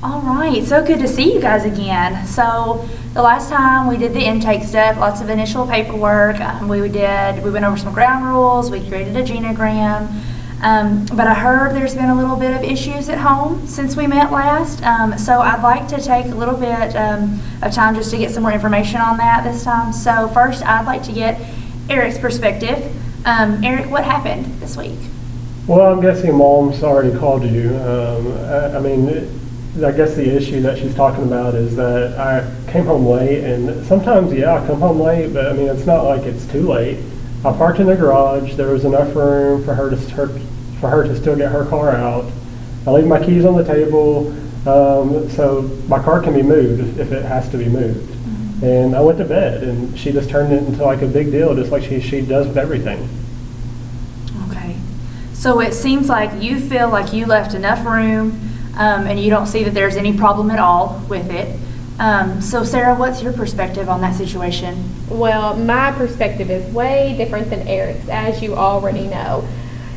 All right, so good to see you guys again. So the last time we did the intake stuff, lots of initial paperwork. We went over some ground rules. We created a genogram. But I heard there's been a little bit of issues at home since we met last. So I'd like to take a little bit of time just to get some more information on that this time. So first, I'd like to get Eric's perspective. Eric, what happened this week? Well, I'm guessing Mom's already called you. I guess the issue that she's talking about is that I came home late, and sometimes, I come home late, but it's not like it's too late. I parked in the garage. There was enough room for her to still get her car out. I leave my keys on the table, so my car can be moved if it has to be moved. Mm-hmm. And I went to bed, and she just turned it into like a big deal, just like she does with everything. Okay. So it seems like you feel like you left enough room, and you don't see that there's any problem at all with it. So Sarah, what's your perspective on that situation? Well, my perspective is way different than Eric's, as you already know.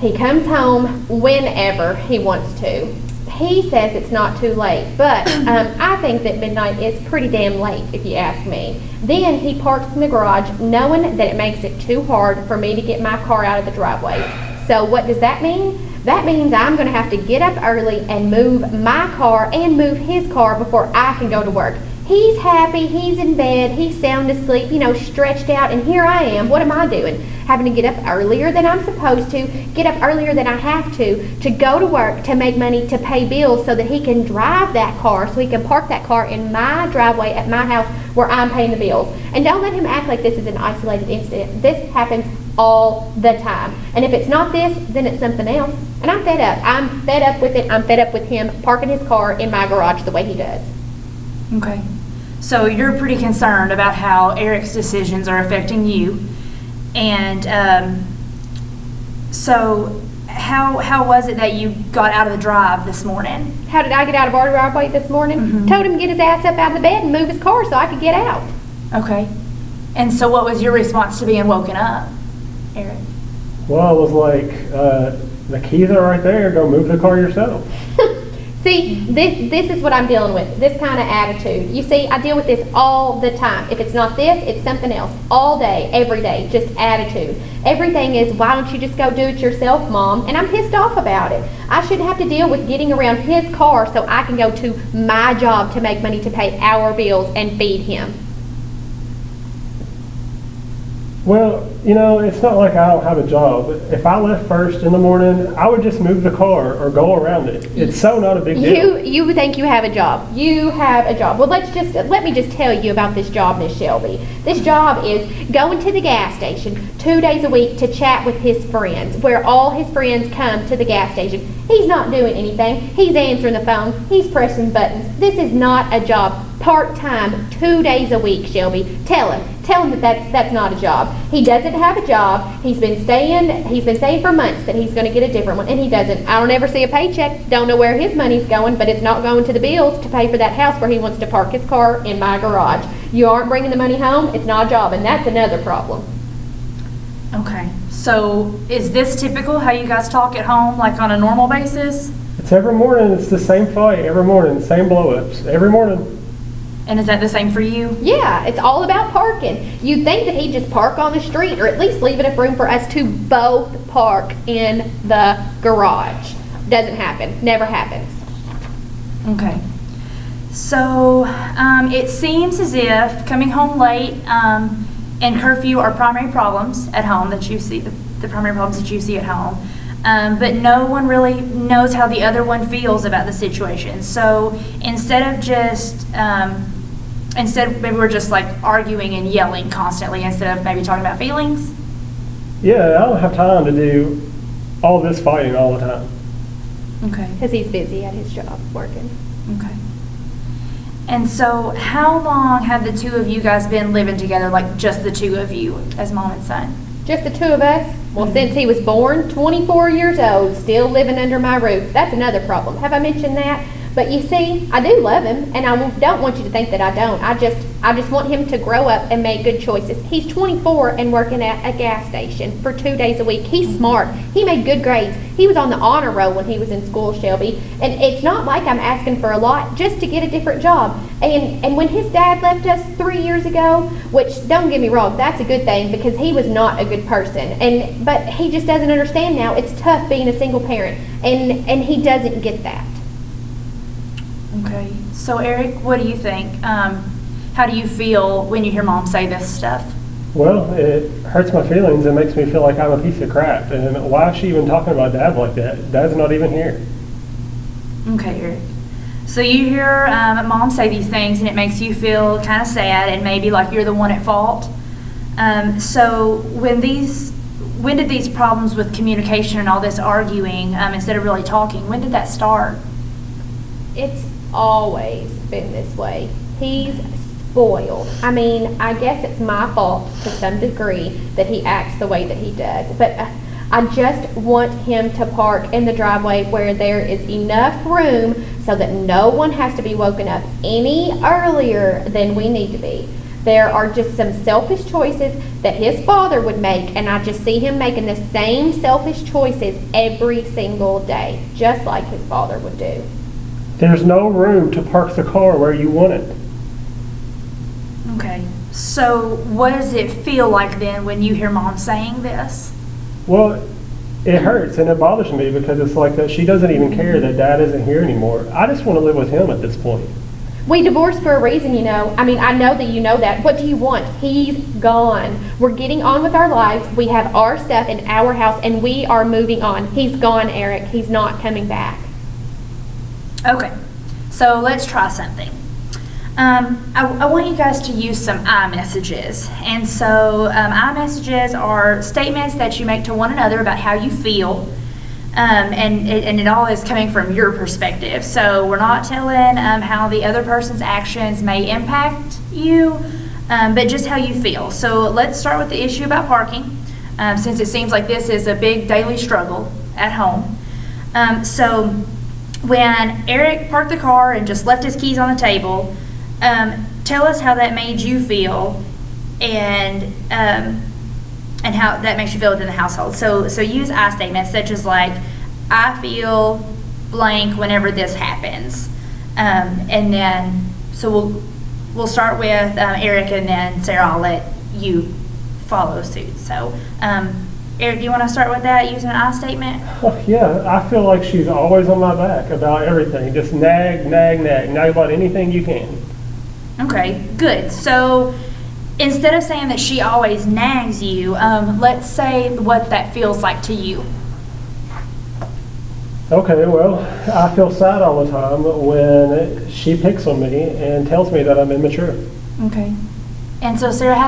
He comes home whenever he wants to. He says it's not too late, but I think that midnight is pretty damn late, if you ask me. Then he parks in the garage knowing that it makes it too hard for me to get my car out of the driveway. So what does that mean? That means I'm going to have to get up early and move my car and move his car before I can go to work. He's happy, he's in bed, he's sound asleep, stretched out, and here I am. What am I doing? Having to get up earlier than I'm supposed to, get up earlier than I have to go to work, to make money, to pay bills so that he can drive that car, so he can park that car in my driveway at my house where I'm paying the bills. And don't let him act like this is an isolated incident. This happens all the time. And if it's not this, then it's something else. And I'm fed up. I'm fed up with it. I'm fed up with him parking his car in my garage the way he does. Okay. So you're pretty concerned about how Eric's decisions are affecting you. And so how was it that you got out of the drive this morning? How did I get out of our driveway this morning? Mm-hmm. Told him to get his ass up out of the bed and move his car so I could get out. Okay. And so what was your response to being woken up, Eric? Well, I was like, the keys are right there. Go move the car yourself. See, this is what I'm dealing with, this kind of attitude. You see, I deal with this all the time. If it's not this, it's something else. All day, every day, just attitude. Everything is, why don't you just go do it yourself, Mom? And I'm pissed off about it. I shouldn't have to deal with getting around his car so I can go to my job to make money to pay our bills and feed him. Well, it's not like I don't have a job. If I left first in the morning, I would just move the car or go around it. It's so not a big deal. You think you have a job. You have a job. Well, let me just tell you about this job, Miss Shelby. This job is going to the gas station 2 days a week to chat with his friends, where all his friends come to the gas station. He's not doing anything. He's answering the phone. He's pressing buttons. This is not a job. Part-time, 2 days a week, Shelby. Tell him that that's not a job. He doesn't have a job. He's been saying for months that he's going to get a different one, and he doesn't. I don't ever see a paycheck. Don't know where his money's going, but it's not going to the bills to pay for that house where he wants to park his car in my garage. You aren't bringing the money home, it's not a job, and that's another problem. Okay. So is this typical how you guys talk at home, like on a normal basis? It's every morning. It's the same fight every morning, same blow-ups every morning. And is that the same for you? Yeah, it's all about parking. You'd think that he'd just park on the street, or at least leave enough room for us to both park in the garage. Doesn't happen. Never happens. Okay. So it seems as if coming home late and curfew are primary problems at home that you see, the primary problems that you see at home. But no one really knows how the other one feels about the situation. So instead maybe we're just like arguing and yelling constantly instead of maybe talking about feelings. Yeah, I don't have time to do all this fighting all the time. Okay. Because he's busy at his job working. Okay. And so how long have the two of you guys been living together, like just the two of you as mom and son? Just the two of us? Well, since he was born, 24 years old, still living under my roof. That's another problem. Have I mentioned that? But you see, I do love him, and I don't want you to think that I don't. I just want him to grow up and make good choices. He's 24 and working at a gas station for 2 days a week. He's smart. He made good grades. He was on the honor roll when he was in school, Shelby. And it's not like I'm asking for a lot just to get a different job. And when his dad left us 3 years ago, which don't get me wrong, that's a good thing because he was not a good person. But he just doesn't understand now. It's tough being a single parent, and he doesn't get that. Okay. So Eric, what do you think? How do you feel when you hear Mom say this stuff? Well, it hurts my feelings. It makes me feel like I'm a piece of crap. And why is she even talking about Dad like that? Dad's not even here. Okay, Eric. So you hear Mom say these things, and it makes you feel kind of sad and maybe like you're the one at fault. So when did these problems with communication and all this arguing instead of really talking, when did that start? It's always been this way. He's spoiled. I mean, I guess it's my fault to some degree that he acts the way that he does. But I just want him to park in the driveway where there is enough room so that no one has to be woken up any earlier than we need to be. There are just some selfish choices that his father would make, and I just see him making the same selfish choices every single day, just like his father would do. There's no room to park the car where you want it. Okay. So what does it feel like then when you hear Mom saying this? Well, it hurts and it bothers me because it's like that she doesn't even care that Dad isn't here anymore. I just want to live with him at this point. We divorced for a reason, you know. I mean, I know that you know that. What do you want? He's gone. We're getting on with our lives. We have our stuff in our house, and we are moving on. He's gone, Eric. He's not coming back. Okay, so let's try something. I want you guys to use some iMessages. And so iMessages are statements that you make to one another about how you feel. And it all is coming from your perspective. So we're not telling how the other person's actions may impact you, but just how you feel. So let's start with the issue about parking, since it seems like this is a big daily struggle at home. So when Eric parked the car and just left his keys on the table, tell us how that made you feel and how that makes you feel within the household. So use I statements such as like, I feel blank whenever this happens. And then, so we'll start with Eric, and then Sarah, I'll let you follow suit. So Eric, do you want to start with that using an I statement? Oh, yeah, I feel like she's always on my back about everything. Just nag about anything you can. Okay, good. So instead of saying that she always nags you, let's say what that feels like to you. Okay, well, I feel sad all the time when she picks on me and tells me that I'm immature. Okay. And so Sarah, how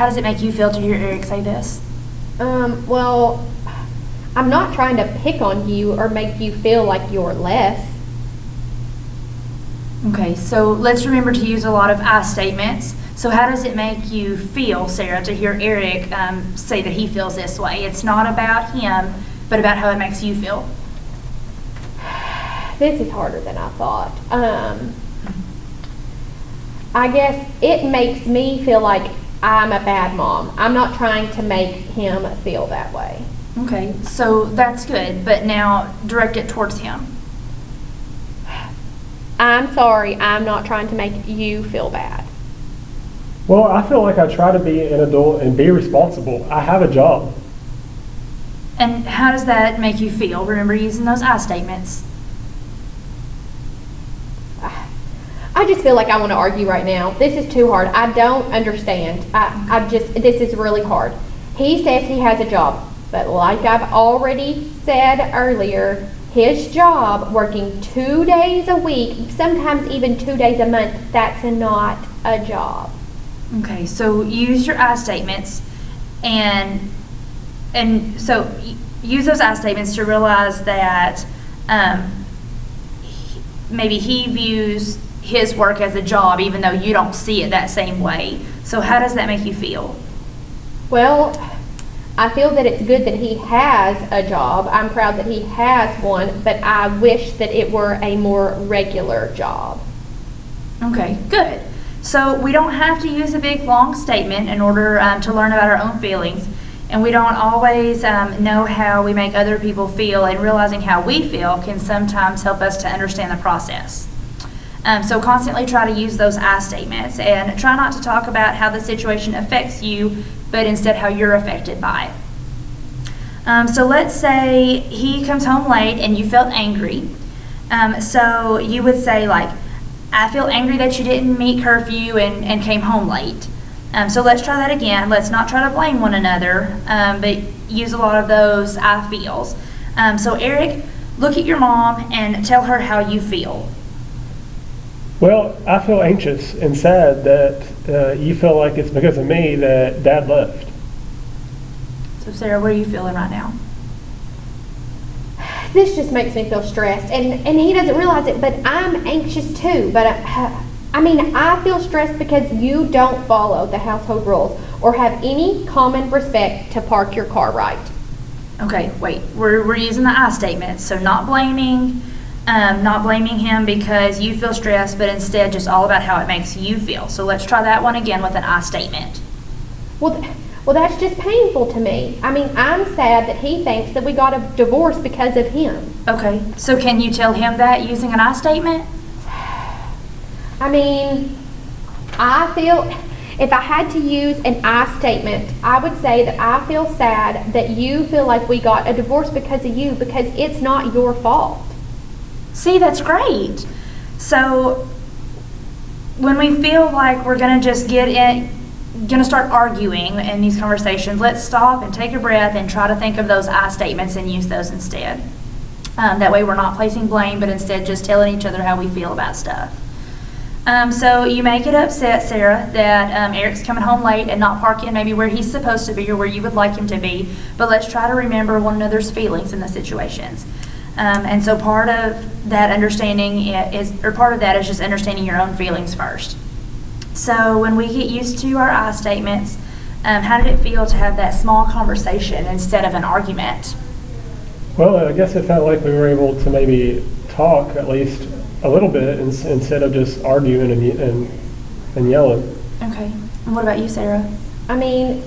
does it make you feel to hear Eric say this? Well, I'm not trying to pick on you or make you feel like you're less. Okay, so let's remember to use a lot of I statements. So how does it make you feel, Sarah, to hear Eric say that he feels this way? It's not about him, but about how it makes you feel. This is harder than I thought. I guess it makes me feel like I'm a bad mom. I'm not trying to make him feel that way. Okay, so that's good, but now direct it towards him. I'm sorry, I'm not trying to make you feel bad. Well, I feel like I try to be an adult and be responsible. I have a job. And how does that make you feel? Remember using those I statements. I just feel like I want to argue right now. This is too hard. I don't understand. This is really hard. He says he has a job, but like I've already said earlier, his job, working 2 days a week, sometimes even 2 days a month, that's not a job. Okay, so use your I statements, and so use those I statements to realize that maybe he views his work as a job, even though you don't see it that same way. So how does that make you feel? Well, I feel that it's good that he has a job. I'm proud that he has one, but I wish that it were a more regular job. Okay, good. So we don't have to use a big long statement in order to learn about our own feelings, and we don't always know how we make other people feel, and realizing how we feel can sometimes help us to understand the process. So constantly try to use those I statements, and try not to talk about how the situation affects you, but instead how you're affected by it. So let's say he comes home late and you felt angry. So you would say, like, I feel angry that you didn't meet curfew and came home late. So let's try that again. Let's not try to blame one another, but use a lot of those I feels. So Eric, look at your mom and tell her how you feel. Well, I feel anxious and sad that you feel like it's because of me that Dad left. So Sarah, what are you feeling right now? This just makes me feel stressed, and he doesn't realize it, but I'm anxious too. But I feel stressed because you don't follow the household rules or have any common respect to park your car right. Okay, wait. We're using the I statement, so not blaming him because you feel stressed, but instead just all about how it makes you feel. So let's try that one again with an I statement. Well, that's just painful to me. I mean, I'm sad that he thinks that we got a divorce because of him. Okay, so can you tell him that using an I statement? I mean, I feel, if I had to use an I statement, I would say that I feel sad that you feel like we got a divorce because of you, because it's not your fault. See, that's great. So when we feel like we're going to just gonna start arguing in these conversations, let's stop and take a breath and try to think of those I statements and use those instead. That way we're not placing blame, but instead just telling each other how we feel about stuff. So you may get upset, Sarah, that Eric's coming home late and not parking maybe where he's supposed to be or where you would like him to be, but let's try to remember one another's feelings in the situations. And so part of that is just understanding your own feelings first. So when we get used to our I statements, how did it feel to have that small conversation instead of an argument? Well, I guess it felt like we were able to maybe talk at least a little bit instead of just arguing and yelling. Okay. And what about you, Sarah? I mean,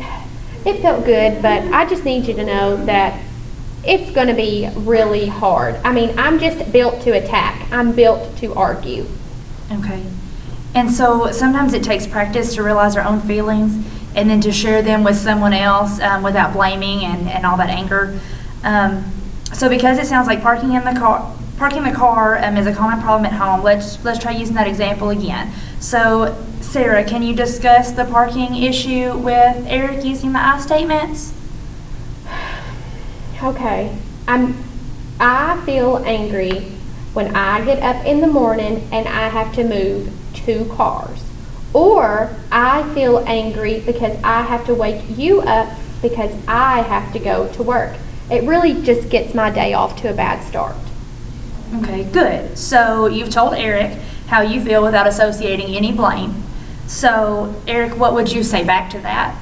it felt good, but I just need you to know that it's going to be really hard. I mean, I'm just built to attack. I'm built to argue. Okay. And so sometimes it takes practice to realize our own feelings and then to share them with someone else without blaming and all that anger. So because it sounds like parking the car is a common problem at home, let's try using that example again. So Sarah, can you discuss the parking issue with Eric using the I statements? Okay. I feel angry when I get up in the morning and I have to move 2 cars. Or I feel angry because I have to wake you up because I have to go to work. It really just gets my day off to a bad start. Okay, good. So you've told Eric how you feel without associating any blame. So Eric, what would you say back to that?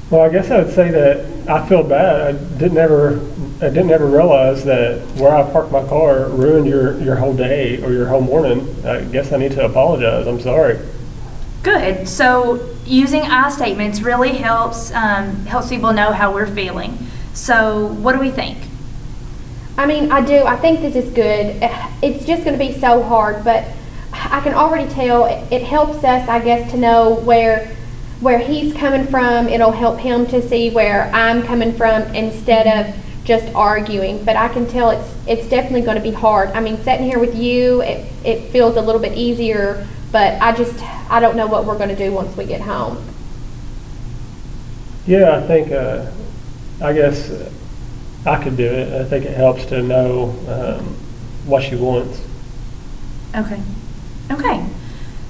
Well, I guess I would say that I feel bad. I didn't ever realize that where I parked my car ruined your whole day or your whole morning. I guess I need to apologize. I'm sorry. Good. So using I statements really helps people know how we're feeling. So what do we think? I mean, I do. I think this is good. It's just going to be so hard, but I can already tell it helps us, I guess, to know where he's coming from. It'll help him to see where I'm coming from instead of just arguing. But I can tell it's definitely going to be hard. I mean, sitting here with you, it feels a little bit easier, but I don't know what we're going to do once we get home. Yeah, I think, I guess I could do it. I think it helps to know what she wants. Okay.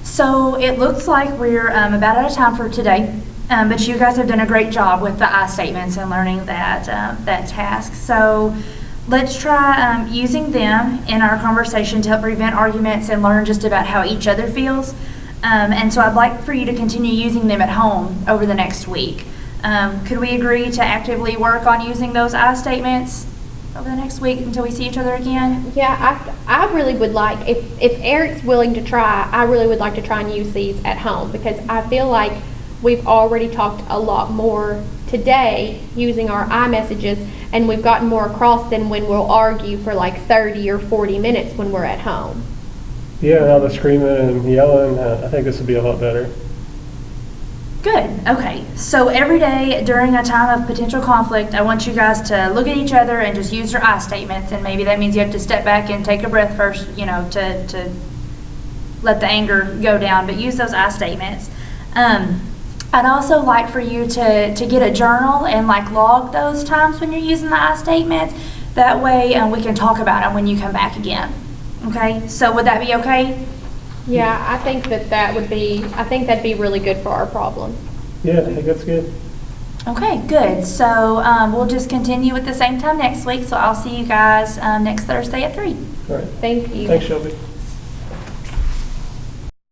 So it looks like we're about out of time for today, but you guys have done a great job with the I statements and learning that task. So let's try using them in our conversation to help prevent arguments and learn just about how each other feels. And so I'd like for you to continue using them at home over the next week. Could we agree to actively work on using those I statements over the next week until we see each other again? Yeah, I really would like, if Eric's willing to try, I really would like to try and use these at home, because I feel like we've already talked a lot more today using our iMessages, and we've gotten more across than when we'll argue for like 30 or 40 minutes when we're at home. Yeah, and all the screaming and yelling, I think this would be a lot better. Good, okay. So every day during a time of potential conflict, I want you guys to look at each other and just use your I statements, and maybe that means you have to step back and take a breath first, you know, to let the anger go down, but use those I statements. I'd also like for you to get a journal and like log those times when you're using the I statements. That way we can talk about them when you come back again. Okay, so would that be okay? Yeah, I think that'd be really good for our problem. Yeah, I think that's good. Okay, good. So we'll just continue at the same time next week. So I'll see you guys next Thursday at 3. All right. Thank you. Thanks, Shelby.